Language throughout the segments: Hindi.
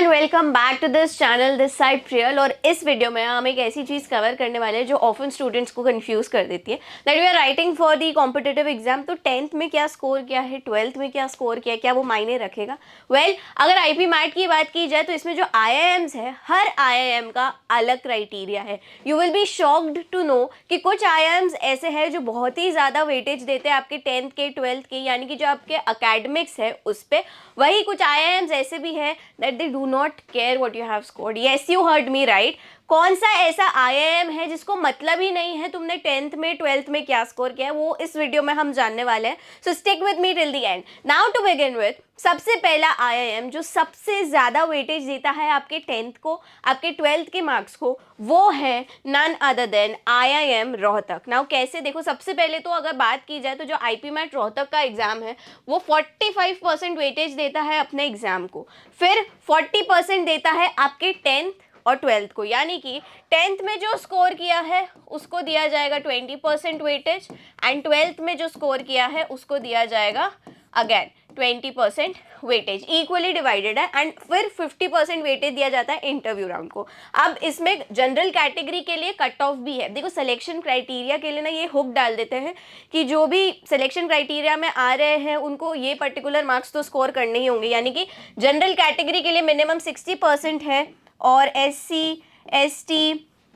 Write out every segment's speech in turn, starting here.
And welcome back to this channel this side Priyal. और इस वीडियो में हम एक ऐसी चीज़ कवर करने वाले हैं जो ऑफन स्टूडेंट्स को कंफ्यूज कर देती है, that we are writing for the competitive exam. तो 10th में क्या स्कोर किया है, 12th में क्या स्कोर किया है, क्या वो मायने रखेगा? अगर आईपी मैट की बात की जाए तो इसमें जो IIMs है, हर IIM का अलग क्राइटेरिया है। You will be shocked to know कि कुछ IIMs ऐसे हैं जो बहुत ही ज़्यादा वेटेज देते हैं आपके 10th के 12th के, यानी कि जो आपके अकेडमिक्स है उस पर। वही कुछ IIMs ऐसे भी हैं that they do not care what you have scored. Yes, you heard me right. कौन सा ऐसा IIM है जिसको मतलब ही नहीं है तुमने 10th में 12th में क्या स्कोर किया है, वो इस वीडियो में हम जानने वाले हैं। So stick with me till the end. Now to begin with, सबसे पहला IIM जो सबसे ज़्यादा वेटेज देता है आपके 10th को, आपके 12th के मार्क्स को, वो है none other than IIM Rohtak. Now कैसे, देखो सबसे पहले तो अगर बात की जाए तो जो IP मैट रोहतक का एग्ज़ाम है वो 45% वेटेज देता है अपने एग्ज़ाम को, फिर 40% देता है आपके 10th और 12th को, यानी कि 10th में जो स्कोर किया है उसको दिया जाएगा 20% वेटेज, एंड 12th में जो स्कोर किया है उसको दिया जाएगा अगेन 20% वेटेज, इक्वली डिवाइडेड है। एंड फिर 50% वेटेज दिया जाता है इंटरव्यू राउंड को। अब इसमें जनरल कैटेगरी के लिए कट ऑफ भी है। देखो सिलेक्शन क्राइटेरिया के लिए ना ये हुक डाल देते हैं कि जो भी सिलेक्शन क्राइटेरिया में आ रहे हैं उनको ये पर्टिकुलर मार्क्स तो स्कोर करने ही होंगे, यानी कि जनरल कैटेगरी के लिए मिनिमम 60% है और SC ST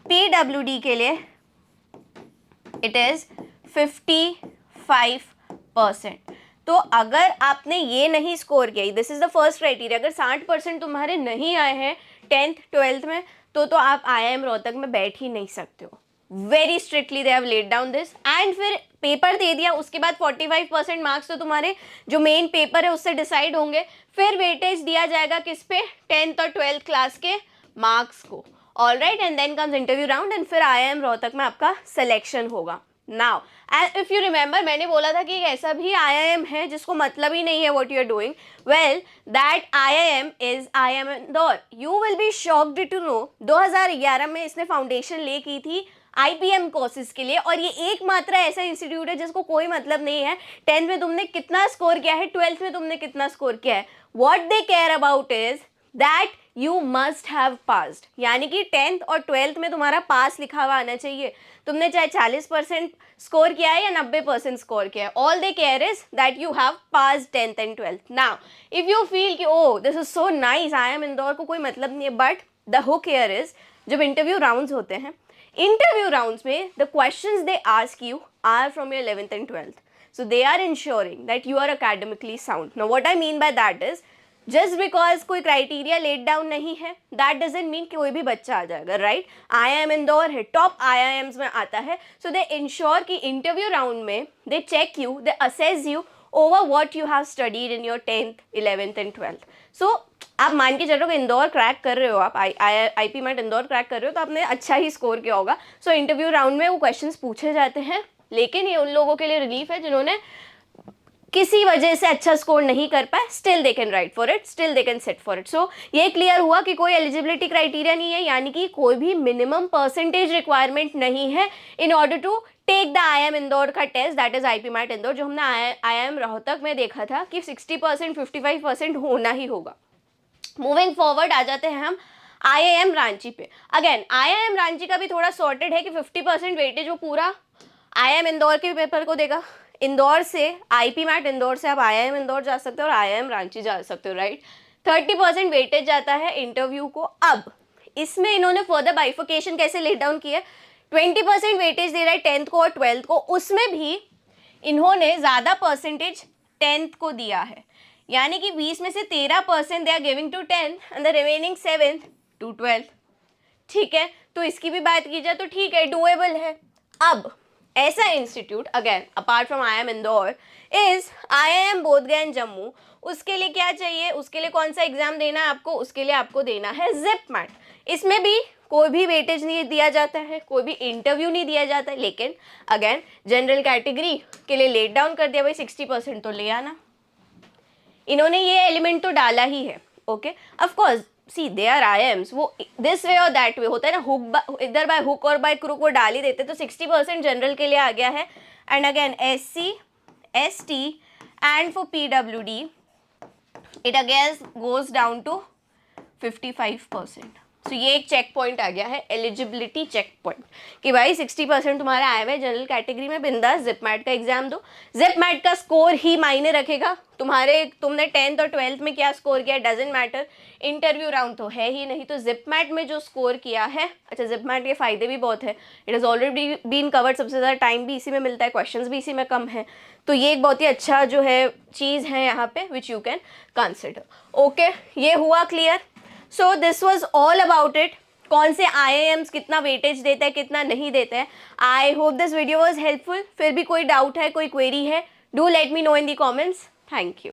PWD के लिए इट इज 55%। तो अगर आपने ये नहीं स्कोर किया, this is the first criteria, अगर 60% तुम्हारे नहीं आए हैं 10th 12th में तो आप IIM रोहतक में बैठ ही नहीं सकते हो। Very strictly they have laid down this. And फिर पेपर दे दिया, उसके बाद 45% मार्क्स तो तुम्हारे जो मेन पेपर है उससे डिसाइड होंगे। फिर वेटेज दिया जाएगा किस पे, 10th और 12th क्लास के मार्क्स को। All right, and then comes interview round and फिर IIM रोहतक में आपका सिलेक्शन होगा। नाउ इफ यू रिमेंबर, मैंने बोला था कि ऐसा भी IIM है जिसको मतलब ही नहीं है what you are doing. Well that IIM is IIM Indore. You will be shocked to know 2011 में इसने फाउंडेशन ले की थी IPM कोर्सेज के लिए, और ये एकमात्र ऐसा इंस्टीट्यूट है जिसको कोई मतलब नहीं है 10th में तुमने कितना स्कोर किया है, 12th में तुमने कितना स्कोर किया है। What they care about is that you must have passed, यानी कि 10th और 12th में तुम्हारा पास लिखा हुआ आना चाहिए। तुमने चाहे 40% स्कोर किया है या 90% स्कोर किया है, all they care is that you have pass 10th and 12th। Now if you feel कि oh this is so nice, IIM Indore को कोई मतलब नहीं है, but the hook here is जब इंटरव्यू राउंड्स होते हैं, इंटरव्यू राउंड्स में the questions they ask you are from your 11th and 12th, so they are ensuring that you are academically sound. Now what I mean by that is, just because कोई क्राइटेरिया लेट डाउन नहीं है दैट डजेंट मीन कि कोई भी बच्चा आ जाएगा, राइट? IIM इंदौर है, टॉप IIMs में आता है, सो दे इंश्योर कि इंटरव्यू राउंड में they check you, they assess you over what you have studied in your 10th 11th and 12th। So आप मान के चलो कि इंदौर क्रैक कर रहे हो, आप IP मैट इंदौर क्रैक कर रहे हो तो आपने अच्छा ही स्कोर किया होगा। सो इंटरव्यू राउंड में वो क्वेश्चंस पूछे जाते हैं, लेकिन ये उन लोगों के लिए रिलीफ है जिन्होंने किसी वजह से अच्छा स्कोर नहीं कर पाए, still they can write for it, still they can set for it. So ये क्लियर हुआ कि कोई एलिजिबिलिटी क्राइटेरिया नहीं है, यानी कि कोई भी मिनिमम परसेंटेज रिक्वायरमेंट नहीं है in order to take the IIM Indore का test, that is IP MAT Indore. जो हमने IIM रोहतक में देखा था कि 60% 55% होना ही होगा। मूविंग फॉरवर्ड आ जाते हैं हम IIM रांची पे। अगेन IIM रांची का भी थोड़ा सॉर्टेड है कि 50% वेटेज वो पूरा IIM इंदौर के पेपर को देगा। इंदौर से IP मैट इंदौर से आप IIM इंदौर जा सकते हो और IIM रांची जा सकते हो, राइट? 30% वेटेज जाता है इंटरव्यू को। अब इसमें इन्होंने फर्दर बाइफिकेशन कैसे लेट डाउन किया है, 20% वेटेज दे रहा है 10th को और 12th को, उसमें भी इन्होंने ज़्यादा परसेंटेज 10th को दिया है, यानी कि 20 में से 13% they are giving to 10th and the remaining 7 to 12th। ठीक है, तो इसकी भी बात की जाए तो ठीक है, डूएबल है। अब ऐसा institute again apart from IIM Indore is IIM Bodhgaya and Jammu. उसके लिए क्या चाहिए, उसके लिए कौन सा एग्जाम देना है आपको, उसके लिए आपको देना है ZIP मैट। इसमें भी कोई भी वेटेज नहीं दिया जाता है, कोई भी इंटरव्यू नहीं दिया जाता है, लेकिन अगेन जनरल कैटेगरी के लिए लेट डाउन कर दिया, भाई 60% तो ले आना। इन्होंने ये एलिमेंट तो डाला ही है, okay. Of course see they are IIMs, वो दिस वे और दैट वे होता है ना, हुक इधर बाय हुक और बाय क्रूक वो डाल ही देते, तो 60% जनरल के लिए आ गया है। And again SC ST and for PWD it again goes down to 55%। So ये एक चेक पॉइंट आ गया है, एलिजिबिलिटी चेक पॉइंट, कि भाई 60% तुम्हारा आया हुआ है जनरल कैटेगरी में, बिंदास जिप मैट का एग्जाम दो। जिप मैट का स्कोर ही मायने रखेगा, तुमने 10th और 12th में क्या स्कोर किया डजेंट मैटर, इंटरव्यू राउंड तो है ही नहीं। तो जिप मैट में जो स्कोर किया है, अच्छा जिप मैट के फायदे भी बहुत है, it is already been covered, सबसे ज़्यादा टाइम भी इसी में मिलता है, क्वेश्चंस भी इसी में कम है, तो ये एक बहुत ही अच्छा जो है चीज़ है यहाँ पे which you can consider. Okay, ये हुआ clear. So this was all about it, कौन से IIMs कितना वेटेज देता है कितना नहीं देता है। I hope this video was helpful. फिर भी कोई डाउट है, कोई क्वेरी है, do let me know in the comments. Thank you.